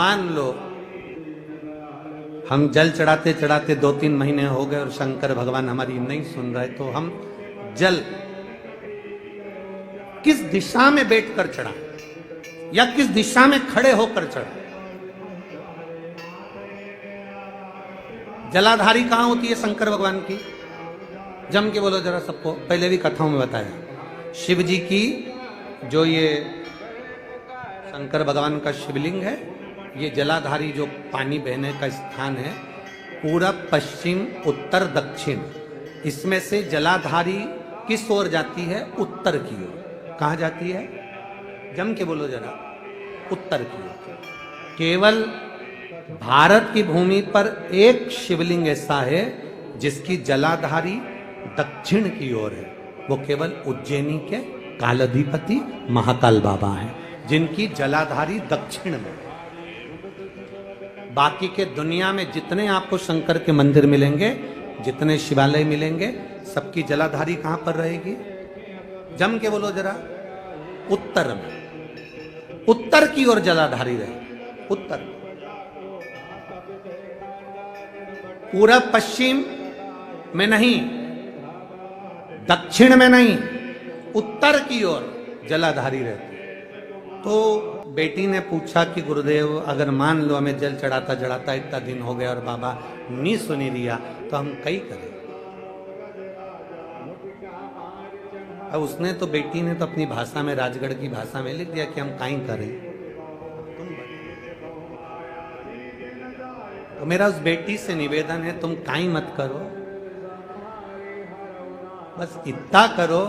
मान लो हम जल चढ़ाते चढ़ाते 2-3 महीने हो गए और शंकर भगवान हमारी नहीं सुन रहे, तो हम जल किस दिशा में बैठकर चढ़ा या किस दिशा में खड़े होकर चढ़ा? जलाधारी कहां होती है शंकर भगवान की? जम के बोलो जरा सबको, पहले भी कथाओं में बताया। शिव जी की जो ये शंकर भगवान का शिवलिंग है, ये जलाधारी जो पानी बहने का स्थान है, पूरब पश्चिम उत्तर दक्षिण, इसमें से जलाधारी किस ओर जाती है? उत्तर की ओर। कहां जाती है? जम के बोलो जरा, उत्तर की ओर। केवल भारत की भूमि पर एक शिवलिंग ऐसा है जिसकी जलाधारी दक्षिण की ओर है, वो केवल उज्जैनी के कालाधिपति महाकाल बाबा हैं, जिनकी जलाधारी दक्षिण में। बाकी के दुनिया में जितने आपको शंकर के मंदिर मिलेंगे, जितने शिवालय मिलेंगे, सबकी जलाधारी कहां पर रहेगी? जम के बोलो जरा, उत्तर में। उत्तर की ओर जलाधारी रहेगी, उत्तर। पूरब पश्चिम में नहीं, दक्षिण में नहीं, उत्तर की ओर जलाधारी रहती। तो बेटी ने पूछा कि गुरुदेव, अगर मान लो हमें जल चढ़ाता चढ़ाता इतना दिन हो गया और बाबा नहीं सुनी दिया, तो हम कई करें? अब उसने तो, बेटी ने तो अपनी भाषा में, राजगढ़ की भाषा में लिख दिया कि हम काई करें। तो मेरा उस बेटी से निवेदन है, तुम काई मत करो, बस इतना करो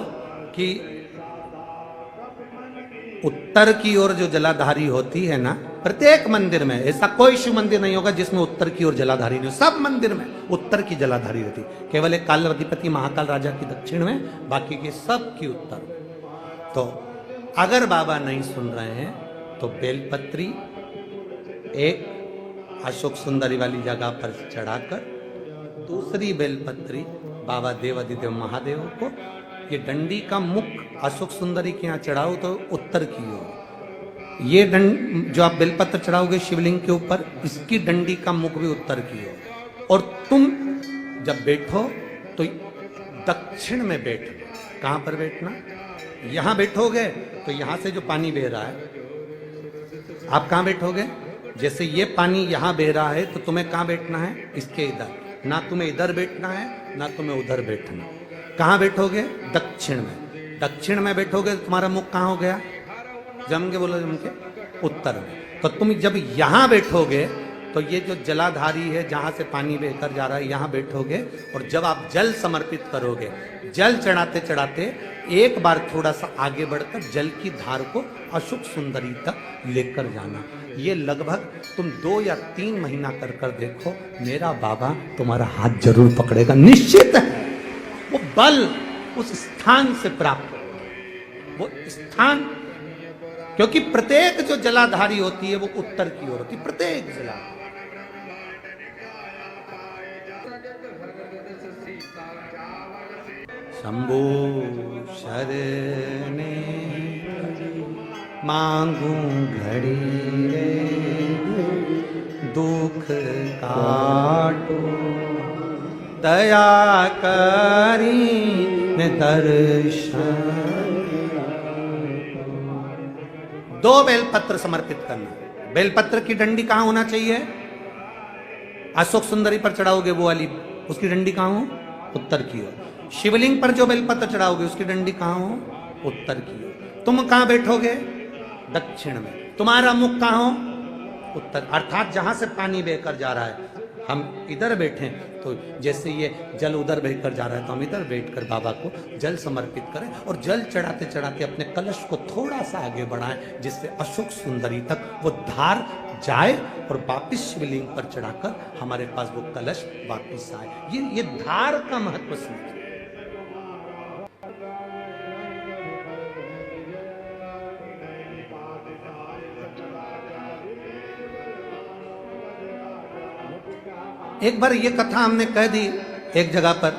कि उत्तर की ओर जो जलाधारी होती है ना, प्रत्येक मंदिर में, ऐसा कोई शिव मंदिर नहीं होगा जिसमें उत्तर की ओर जलाधारी नहीं हो। सब मंदिर में उत्तर की जलाधारी रहती, केवल एक कालाधिपति महाकाल राजा की दक्षिण में, बाकी की सब की उत्तर। तो अगर बाबा नहीं सुन रहे हैं तो बेलपत्री एक अशोक सुंदरी वाली जगह पर चढ़ाकर, दूसरी बेलपत्री बाबा देवादिदेव महादेव को, ये डंडी का मुख अशोक सुंदरी के यहाँ चढ़ाओ तो उत्तर की ओर। ये जो आप बेलपत्र चढ़ाओगे शिवलिंग के ऊपर, इसकी डंडी का मुख भी उत्तर की ओर। और तुम जब बैठो तो दक्षिण में बैठो। कहां पर बैठना? यहां बैठोगे तो यहां से जो पानी बह रहा है, आप कहां बैठोगे? जैसे ये पानी यहां बह रहा है तो तुम्हें कहां बैठना है? इसके इधर। ना तुम्हें इधर बैठना है, ना तुम्हें उधर बैठना। कहां बैठोगे? दक्षिण में। दक्षिण में बैठोगे तो तुम्हारा मुख कहां हो गया? जम के बोलो, जम के, उत्तर में। तो तुम जब यहां बैठोगे तो ये जो जलाधारी है, जहां से पानी बहकर जा रहा है, यहां बैठोगे। और जब आप जल समर्पित करोगे, जल चढ़ाते चढ़ाते एक बार थोड़ा सा आगे बढ़कर जल की धार को अशोक सुंदरी तक लेकर जाना। ये लगभग तुम 2 या 3 महीना कर कर देखो, मेरा बाबा तुम्हारा हाथ जरूर पकड़ेगा, निश्चित है। वो बल उस स्थान से प्राप्त हो, वो स्थान, क्योंकि प्रत्येक जो जलाधारी होती है वो उत्तर की ओर होती है, प्रत्येक जला। शंभो शरणे मांगू घड़ी रे, दुख काटो दया करी दर्शन। 2 बेलपत्र समर्पित करना। बेलपत्र की डंडी कहां होना चाहिए? अशोक सुंदरी पर चढ़ाओगे वो वाली, उसकी डंडी कहां हो? उत्तर की ओर। शिवलिंग पर जो बेलपत्र चढ़ाओगे उसकी डंडी कहां हो? उत्तर की ओर। तुम कहां बैठोगे? दक्षिण में। तुम्हारा मुख कहां हो? उत्तर। अर्थात जहां से पानी बहकर जा रहा है, हम इधर बैठे तो जैसे ये जल उधर बहकर जा रहा है तो हम इधर बैठकर बाबा को जल समर्पित करें और जल चढ़ाते चढ़ाते अपने कलश को थोड़ा सा आगे बढ़ाएं, जिससे अशोक सुंदरी तक वो धार जाए और वापिस शिवलिंग पर चढ़ाकर हमारे पास वो कलश वापिस आए। ये धार का महत्व समझिए। एक बार ये कथा हमने कह दी एक जगह पर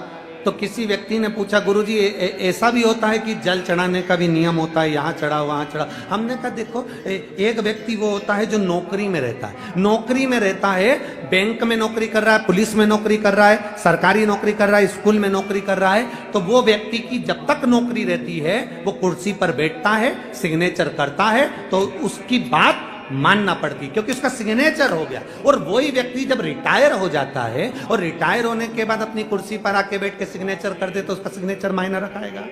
तो किसी व्यक्ति ने पूछा, गुरुजी ऐसा भी होता है कि जल चढ़ाने का भी नियम होता है, यहाँ चढ़ाओ वहाँ चढ़ाओ? हमने कहा देखो, एक व्यक्ति वो होता है जो नौकरी में रहता है, नौकरी में रहता है, बैंक में नौकरी कर रहा है, पुलिस में नौकरी कर रहा है, सरकारी नौकरी कर रहा है, स्कूल में नौकरी कर रहा है, तो वो व्यक्ति की जब तक नौकरी रहती है वो कुर्सी पर बैठता है, सिग्नेचर करता है, तो उसकी बात मानना पड़ती, क्योंकि उसका सिग्नेचर हो गया। और वही व्यक्ति जब रिटायर हो जाता है और रिटायर होने के बाद अपनी कुर्सी पर आके बैठ के सिग्नेचर कर दे, तो उसका सिग्नेचर मायना रखाएगा?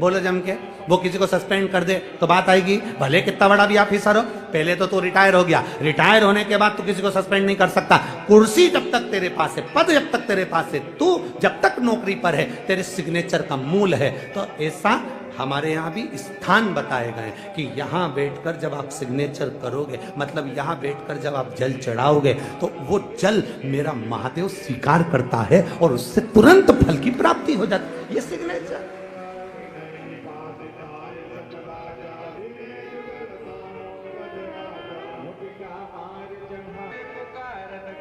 बोलो जम के। वो किसी को सस्पेंड कर दे तो बात आएगी, भले कितना बड़ा भी ऑफिसर हो, पहले तो तू रिटायर हो गया, रिटायर होने के बाद तू किसी को सस्पेंड नहीं कर सकता। कुर्सी जब तक तेरे पास है, पद जब तक तेरे पास है, तू जब तक नौकरी पर है, तेरे सिग्नेचर का मूल है। तो ऐसा हमारे यहाँ भी स्थान बताए गए कि यहाँ बैठकर जब आप सिग्नेचर करोगे, मतलब यहाँ बैठकर जब आप जल चढ़ाओगे, तो वो जल मेरा महादेव स्वीकार करता है और उससे तुरंत फल की प्राप्ति हो जाती है। ये सिग्नेचर।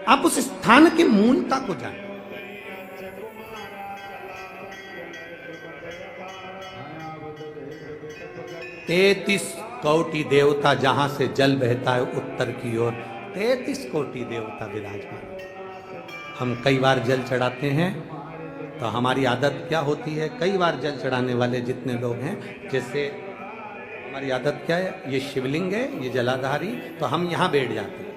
आप उस स्थान की मूलता को जाने। तैतीस कोटि देवता जहां से जल बहता है उत्तर की ओर, 33 कोटि देवता विराजमान। हम कई बार जल चढ़ाते हैं, तो हमारी आदत क्या होती है, कई बार जल चढ़ाने वाले जितने लोग हैं, जैसे हमारी आदत क्या है, ये शिवलिंग है, ये जलाधारी, तो हम यहाँ बैठ जाते हैं।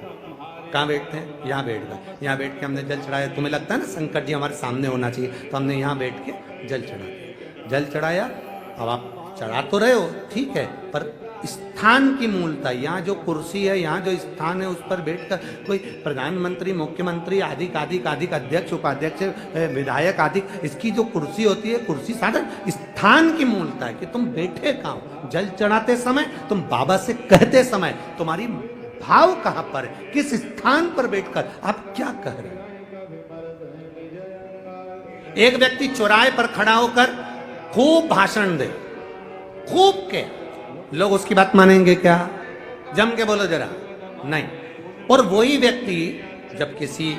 कहाँ बैठते हैं? यहाँ बैठ गए। यहाँ बैठ के हमने जल चढ़ाया, तुम्हें लगता है ना शंकर जी हमारे सामने होना चाहिए, तो हमने यहाँ बैठ के जल चढ़ा दिया। जल चढ़ाया, अब आप चढ़ा तो रहे हो, ठीक है, पर स्थान की मूलता, यहाँ जो कुर्सी है, यहाँ जो स्थान है, उस पर बैठकर कोई प्रधानमंत्री, मुख्यमंत्री, आदि अध्यक्ष, उपाध्यक्ष, विधायक आदि, इसकी जो कुर्सी होती है, कुर्सी साधन स्थान की मूलता है कि तुम बैठे कहाँ हो। जल चढ़ाते समय, तुम बाबा से कहते समय, तुम्हारी भाव कहां पर है, किस स्थान पर बैठकर आप क्या कह रहे हैं। एक व्यक्ति चौराहे पर खड़ा होकर खूब भाषण दे, खूब के, लोग उसकी बात मानेंगे क्या? जम के बोलो जरा, नहीं। और वही व्यक्ति जब किसी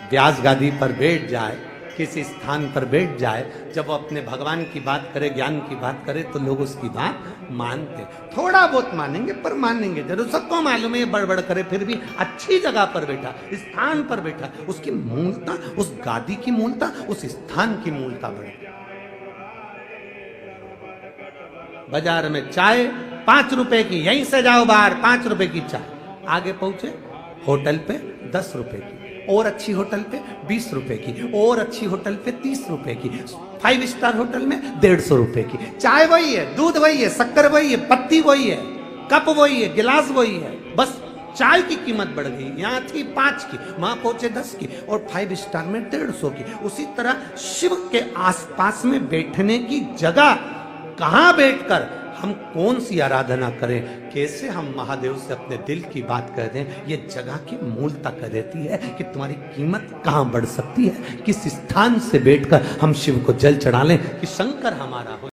व्यास गादी पर बैठ जाए, किसी स्थान पर बैठ जाए, जब वो अपने भगवान की बात करे, ज्ञान की बात करे, तो लोग उसकी बात मानते, थोड़ा बहुत मानेंगे पर मानेंगे जरूर। सबको मालूम है बड़बड़ करे, फिर भी अच्छी जगह पर बैठा, स्थान पर बैठा, उसकी मूलता, उस गादी की मूलता, उस स्थान की मूलता बढ़े। बाजार में चाय 5 रुपए की, यहीं से जाओ बाहर 5 रुपए की चाय, आगे पहुंचे होटल पे 10 रुपए की, और अच्छी होटल पे 20 रुपए की, और अच्छी होटल पे 30 रुपए की, 5 स्टार होटल में 150 रुपए की। चाय वही है, दूध वही है, शक्कर वही है, पत्ती वही है, कप वही है, गिलास वही है, बस चाय की कीमत बढ़ गई। यहाँ थी 5 की, वहां पहुंचे 10 की, और 5 स्टार में 150 की। उसी तरह शिव के आसपास में बैठने की जगह, कहां बैठकर हम कौन सी आराधना करें, कैसे हम महादेव से अपने दिल की बात कर दें, ये जगह की मूलता कर देती है कि तुम्हारी कीमत कहां बढ़ सकती है, किस स्थान से बैठकर हम शिव को जल चढ़ा लें कि शंकर हमारा हो।